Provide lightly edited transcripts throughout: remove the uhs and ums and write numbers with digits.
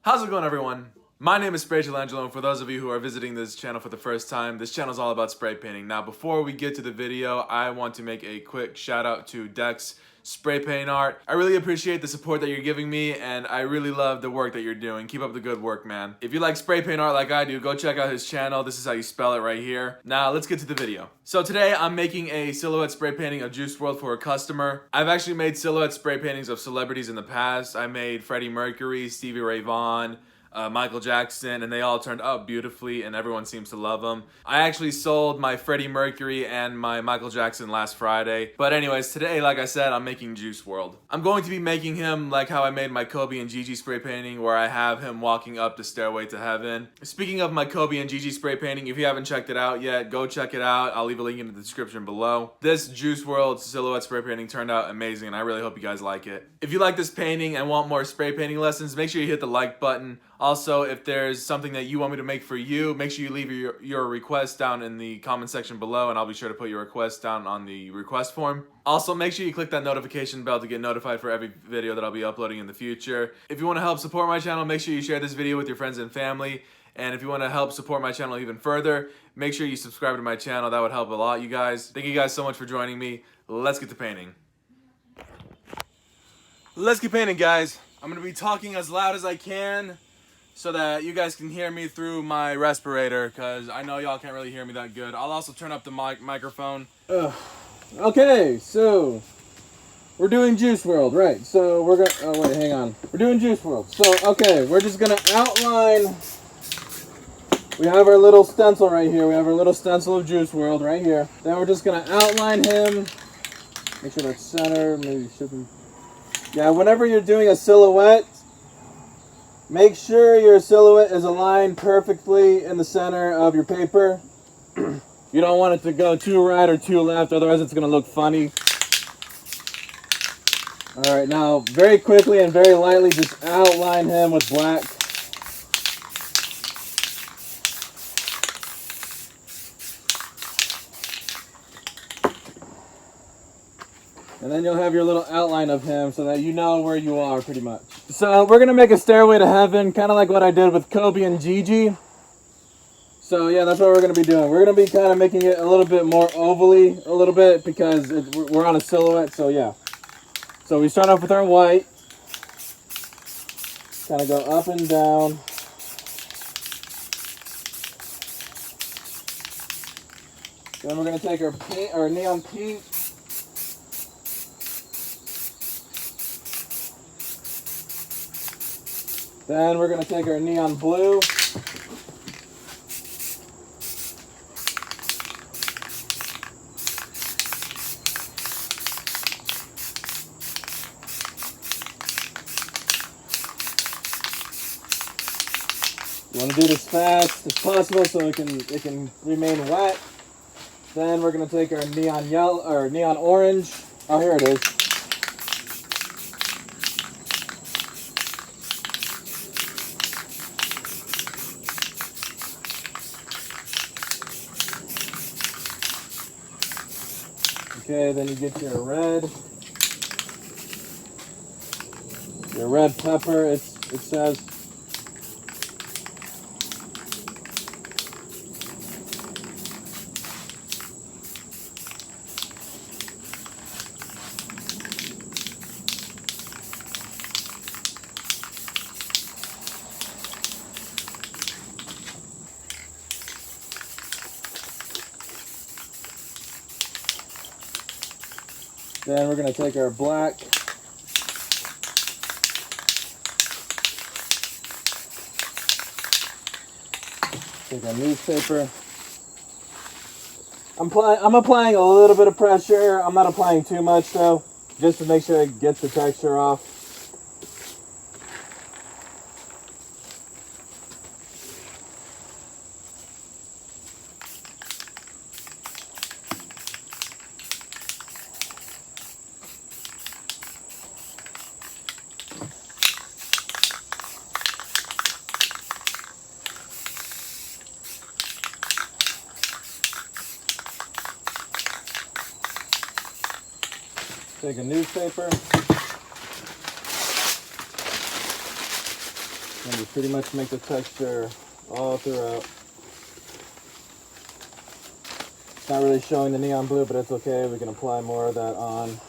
How's it going, everyone? My name is SPRAYCHELANGELO, and for those of you who are visiting this channel for the first time, this channel is all about spray painting. Now, before we get to the video, I want to make a quick shout out to Dex Spray Paint Art. I really appreciate the support that you're giving me, and I really love the work that you're doing. Keep up the good work, man. If you like spray paint art like I do, go check out his channel. This is how you spell it right here. Now, let's get to the video. So today, I'm making a silhouette spray painting of Juice Wrld for a customer. I've actually made silhouette spray paintings of celebrities in the past. I made Freddie Mercury, Stevie Ray Vaughan, Michael Jackson, and they all turned out beautifully, and everyone seems to love them. I actually sold my Freddie Mercury and my Michael Jackson last Friday. But anyways, today, like I said, I'm making Juice Wrld. I'm going to be making him like how I made my Kobe and Gigi spray painting, where I have him walking up the stairway to heaven. Speaking of my Kobe and Gigi spray painting, if you haven't checked it out yet, go check it out. I'll leave a link in the description below. This Juice Wrld silhouette spray painting turned out amazing, and I really hope you guys like it. If you like this painting and want more spray painting lessons, make sure you hit the like button. Also, if there's something that you want me to make for you, make sure you leave your request down in the comment section below, and I'll be sure to put your request down on the request form. Also, make sure you click that notification bell to get notified for every video that I'll be uploading in the future. If you want to help support my channel, make sure you share this video with your friends and family. And if you want to help support my channel even further, make sure you subscribe to my channel. That would help a lot, you guys. Thank you guys so much for joining me. Let's get to painting. Let's get painting, guys. I'm going to be talking as loud as I can, so that you guys can hear me through my respirator, because I know y'all can't really hear me that good. I'll also turn up the microphone. Okay, so we're doing Juice Wrld, right? So we're gonna, oh wait, hang on. We're doing Juice Wrld. So, okay, we're just gonna outline. We have our little stencil right here. We have our little stencil of Juice Wrld right here. Then we're just gonna outline him. Make sure that's center, maybe shouldn't. Yeah, whenever you're doing a silhouette, make sure your silhouette is aligned perfectly in the center of your paper. You don't want it to go too right or too left, otherwise it's going to look funny. Alright, now very quickly and very lightly just outline him with black. And then you'll have your little outline of him so that you know where you are pretty much. So we're going to make a stairway to heaven, kind of like what I did with Kobe and Gigi. So yeah, that's what we're going to be doing. We're going to be kind of making it a little bit more ovally, a little bit, because we're on a silhouette, so yeah. So we start off with our white. Kind of go up and down. Then we're going to take our paint, our neon pink. Then we're going to take our neon blue. You want to do this fast as possible so it can remain wet. Then we're going to take our neon yellow or neon orange. Oh, here it is. Okay, then you get your red pepper, it says. Then we're going to take our black. Take our newspaper. I'm applying a little bit of pressure. I'm not applying too much though, just to make sure it gets the texture off. Take a newspaper. And just pretty much make the texture all throughout. It's not really showing the neon blue, but it's okay. We can apply more of that on.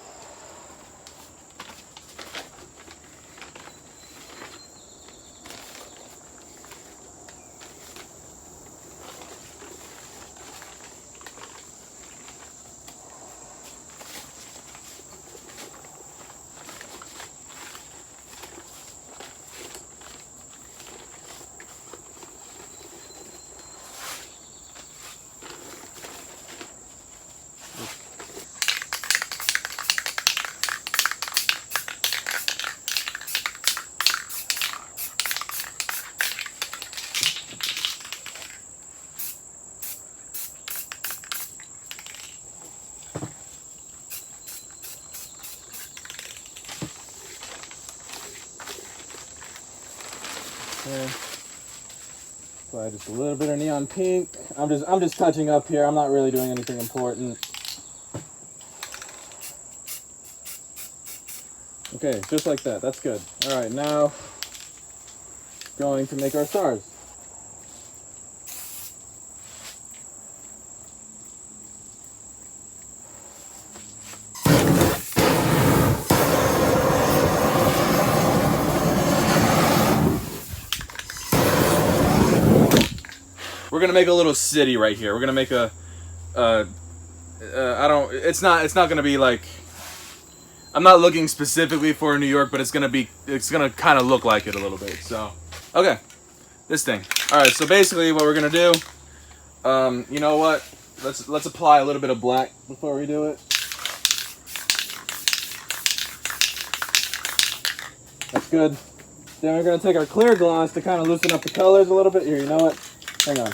Okay. Apply just a little bit of neon pink. I'm just touching up here. I'm not really doing anything important. Okay, just like that. That's good. All right, now going to make our stars. We're gonna make a little city right here. We're gonna make a, it's not gonna be like, I'm not looking specifically for New York, but it's gonna kind of look like it a little bit. So, okay, this thing. All right, so basically what we're gonna do, you know what? Let's apply a little bit of black before we do it. That's good. Then we're gonna take our clear gloss to kind of loosen up the colors a little bit. Here, you know what? Hang on.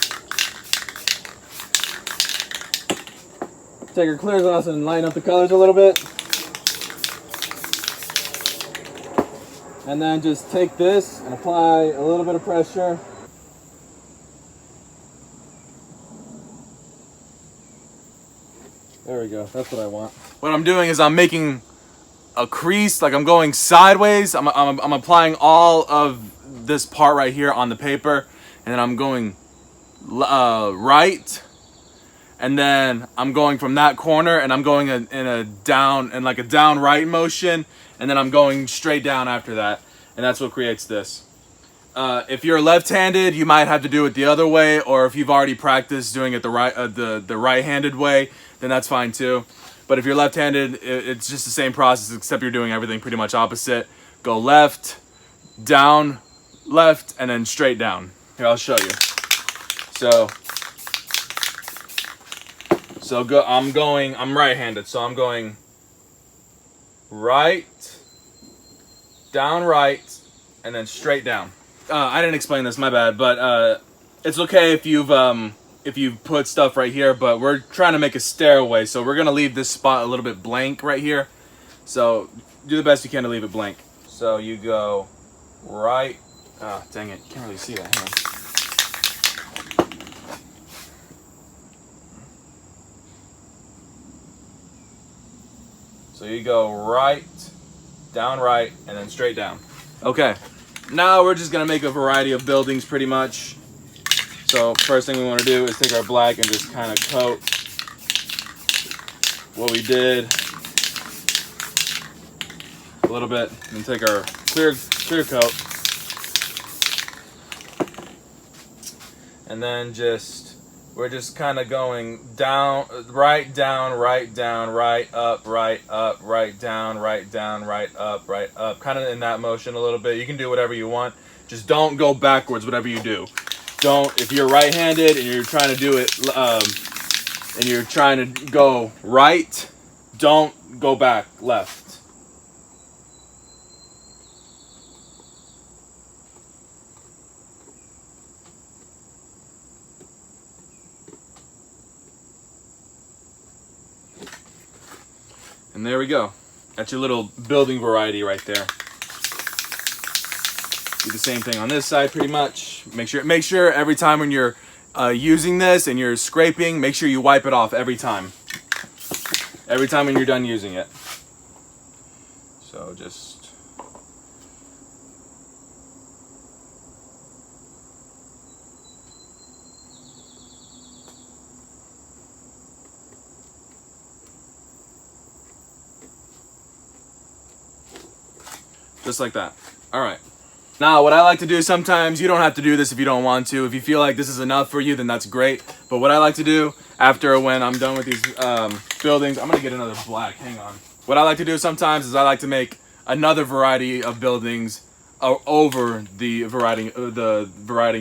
Take our clear gloss and lighten up the colors a little bit. And then just take this and apply a little bit of pressure. There we go. That's what I want. What I'm doing is I'm making a crease, like I'm going sideways. I'm applying all of this part right here on the paper, and then I'm going right, and then I'm going from that corner, and I'm going in a down right motion, and then I'm going straight down after that, and that's what creates this. If you're left-handed, you might have to do it the other way, or if you've already practiced doing it the right-handed way, then that's fine too. But if you're left-handed, it's just the same process, except you're doing everything pretty much opposite. Go left, down, left, and then straight down. Here, I'll show you. So go. I'm right-handed, so I'm going right, down, right, and then straight down. I didn't explain this, my bad, but it's okay if you've put stuff right here, but we're trying to make a stairway, so we're gonna leave this spot a little bit blank right here. So do the best you can to leave it blank. So you go right. Ah, dang it, can't really see that. Hang on. So you go right, down right, and then straight down. Okay, now we're just gonna make a variety of buildings pretty much. So first thing we want to do is take our black and just kind of coat what we did a little bit, and take our clear coat, and then we're just kind of going down, right, down, right, down, right, up, right, down, right, down, right, up, kind of in that motion a little bit. You can do whatever you want. Just don't go backwards, whatever you do. If you're right-handed and you're trying to do it, and you're trying to go right, don't go back left. And there we go. That's your little building variety right there. Do the same thing on this side pretty much. Make sure every time when you're using this and you're scraping, make sure you wipe it off every time. Every time when you're done using it. So just just like that. All right. Now, what I like to do sometimes, you don't have to do this if you don't want to. If you feel like this is enough for you, then that's great. But what I like to do after when I'm done with these buildings, I'm gonna get another black, hang on. What I like to do sometimes is I like to make another variety of buildings over the variety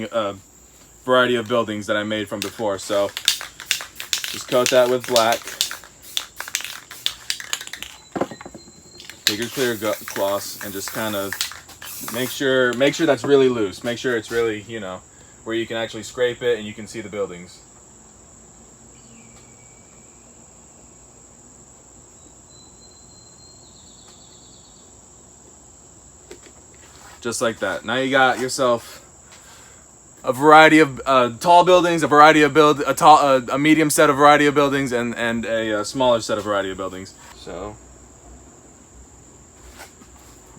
of buildings that I made from before. So just coat that with black. Take your clear gloss and just kind of make sure that's really loose. Make sure it's really, you know, where you can actually scrape it and you can see the buildings. Just like that. Now you got yourself a variety of tall buildings, a medium set of variety of buildings, and a smaller set of variety of buildings. So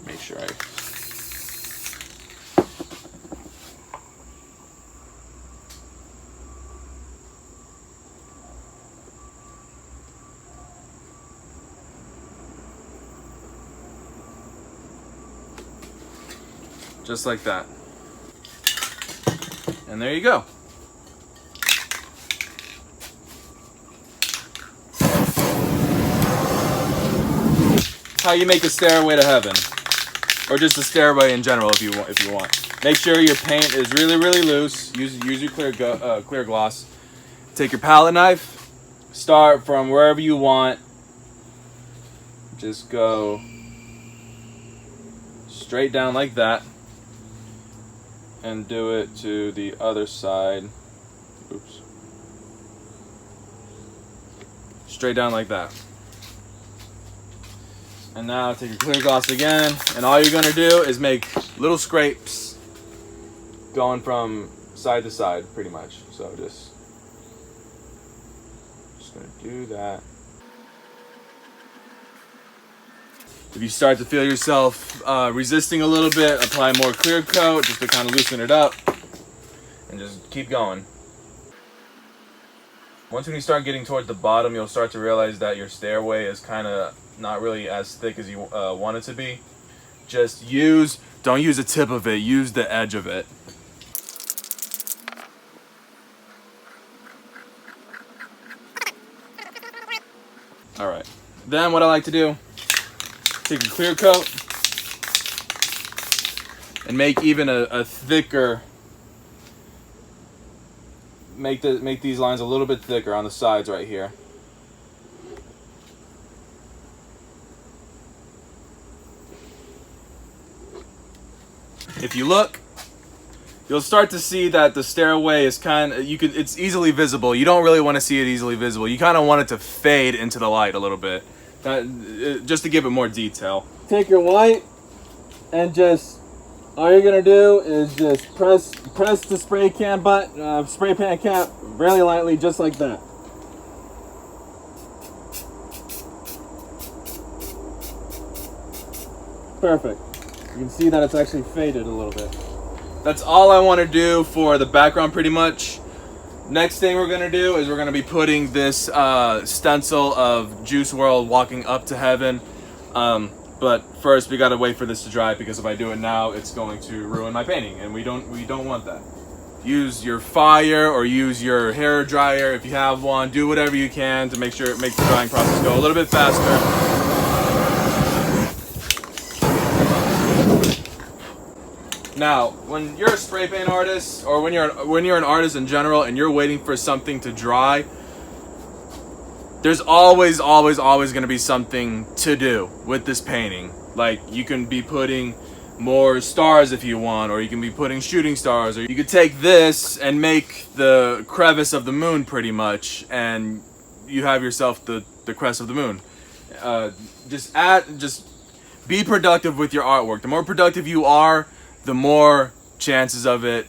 make sure I just like that. And there you go. How you make a stairway to heaven, or just a stairway in general, if you want. Make sure your paint is really loose. Use your clear gloss. Take your palette knife. Start from wherever you want. Just go straight down like that. And do it to the other side. Oops. Straight down like that. And now take your clear gloss again, and all you're gonna do is make little scrapes going from side to side, pretty much. So just gonna do that. If you start to feel yourself resisting a little bit, apply more clear coat just to kind of loosen it up, and just keep going. Once when you start getting towards the bottom, you'll start to realize that your stairway is kind of not really as thick as you want it to be. Just don't use the tip of it, use the edge of it. All right, then what I like to do, take a clear coat and make even a thicker, make these lines a little bit thicker on the sides right here. If you look, you'll start to see that the stairway is it's easily visible. You don't really want to see it easily visible. You kind of want it to fade into the light a little bit. Just to give it more detail. Take your white and all you're gonna do is just press the spray paint cap really lightly, just like that. Perfect. You can see that it's actually faded a little bit. That's all I want to do for the background, pretty much. Next thing we're gonna do is we're gonna be putting this stencil of Juice Wrld walking up to heaven. But first we gotta wait for this to dry, because if I do it now, it's going to ruin my painting, and we don't want that. Use your fire or use your hair dryer if you have one. Do whatever you can to make the drying process go a little bit faster. Now, when you're a spray paint artist, or when you're an artist in general, and you're waiting for something to dry, there's always going to be something to do with this painting. Like, you can be putting more stars if you want, or you can be putting shooting stars, or you could take this and make the crevice of the moon, pretty much, and you have yourself the crest of the moon. Just be productive with your artwork. The more productive you are, the more chances of it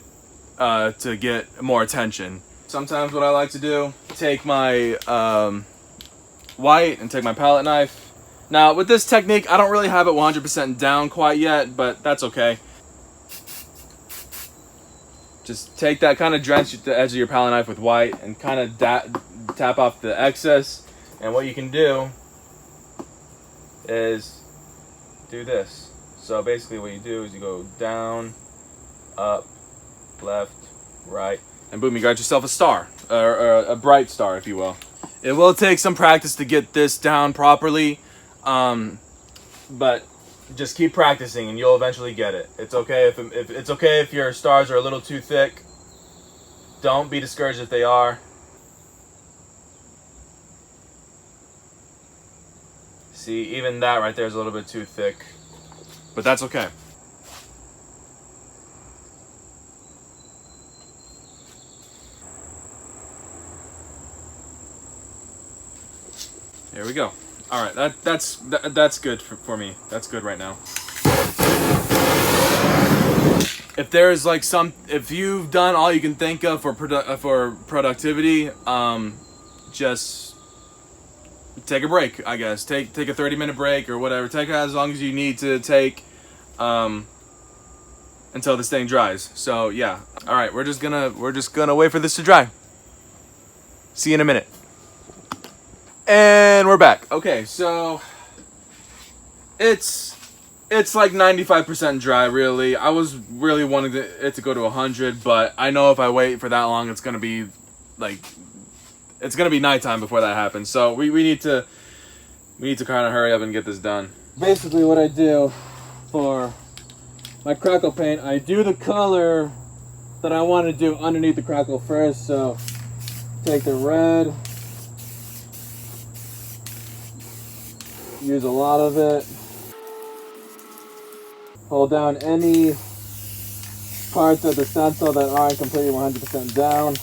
to get more attention. Sometimes what I like to do, take my white and take my palette knife. Now with this technique, I don't really have it 100% down quite yet, but that's okay. Just take that, kind of drench the edge of your palette knife with white and kind of tap off the excess. And what you can do is do this. So basically what you do is you go down, up, left, right, and boom, you got yourself a star, or a bright star, if you will. It will take some practice to get this down properly, but just keep practicing and you'll eventually get it. It's okay if it's okay if your stars are a little too thick. Don't be discouraged if they are. See, even that right there is a little bit too thick, but that's okay. There we go. All right, that's good for me. That's good right now. If there's like if you've done all you can think of for productivity, just take a break. I guess take a 30-minute break or whatever. Take it as long as you need to take, until this thing dries. So yeah. All right, we're just gonna wait for this to dry. See you in a minute. And we're back. Okay, so it's like 95% dry, really. I was really wanting it to go to 100, but I know if I wait for that long, it's gonna be nighttime before that happens. So we need to kind of hurry up and get this done. Basically, what I do for my Crackle Paint, I do the color that I want to do underneath the crackle first. So take the red. Use a lot of it. Hold down any parts of the stencil that aren't completely 100% down.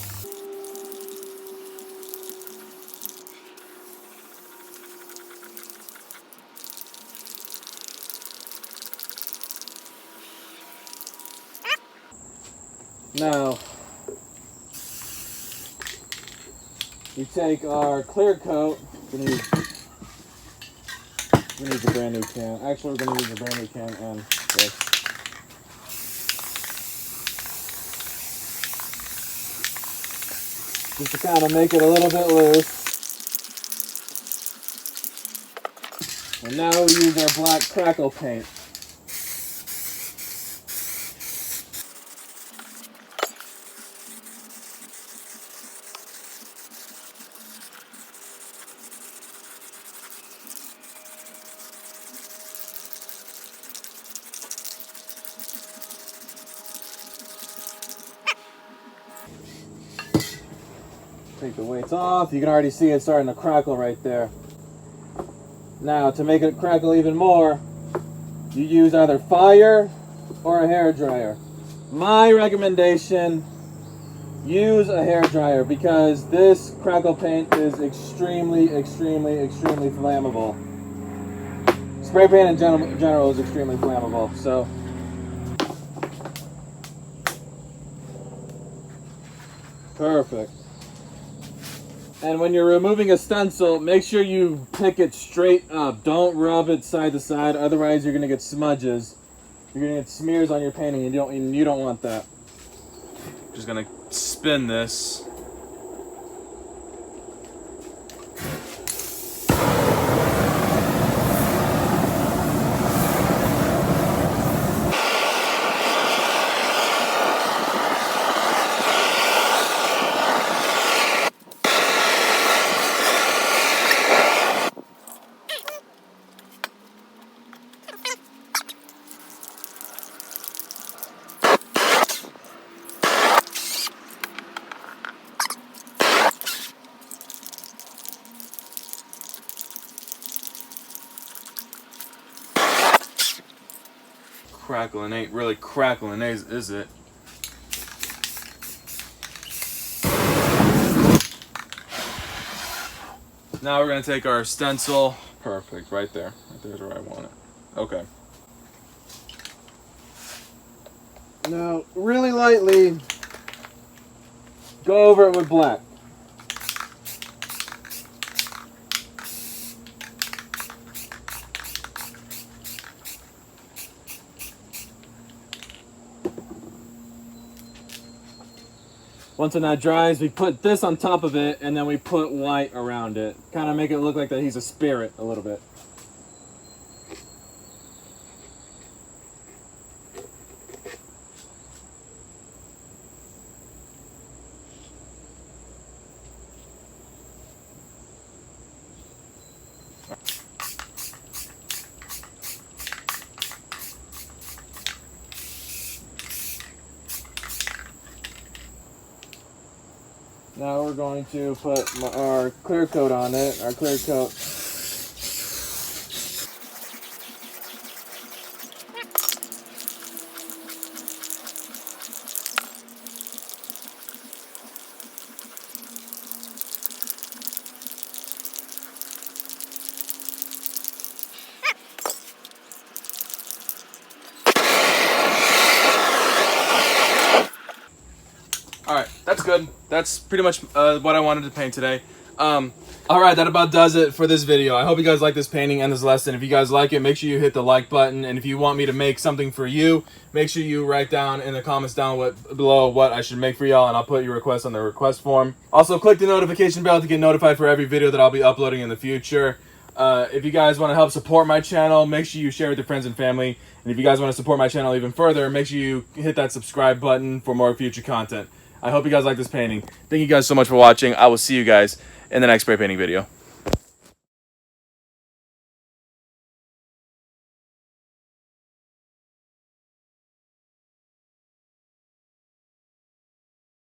Now, we take our clear coat. We need a brand new can. Actually, we're going to use a brand new can and this. Just to kind of make it a little bit loose. And now we use our black Crackle Paint. Take the weights off. You can already see it starting to crackle right there. Now, to make it crackle even more, you use either fire or a hair dryer. My recommendation, use a hair dryer because this Crackle Paint is extremely flammable. Spray paint in general is extremely flammable, so perfect. And when you're removing a stencil, make sure you pick it straight up. Don't rub it side to side, otherwise you're gonna get smudges. You're gonna get smears on your painting, and you don't want that. Just gonna spin this. Crackling ain't really crackling, is it? Now we're gonna take our stencil. Perfect, right there. Right there's where I want it. Okay. Now, really lightly, go over it with black. Once it that dries, we put this on top of it, and then we put white around it. Kind of make it look like that he's a spirit a little bit. Now we're going to put our clear coat on it. Our clear coat. Alright, that's good. That's pretty much what I wanted to paint today. Alright, that about does it for this video. I hope you guys like this painting and this lesson. If you guys like it, make sure you hit the like button. And if you want me to make something for you, make sure you write down in the comments down below what I should make for y'all, and I'll put your request on the request form. Also, click the notification bell to get notified for every video that I'll be uploading in the future. If you guys want to help support my channel, make sure you share with your friends and family. And if you guys want to support my channel even further, make sure you hit that subscribe button for more future content. I hope you guys like this painting. Thank you guys so much for watching. I will see you guys in the next spray painting video.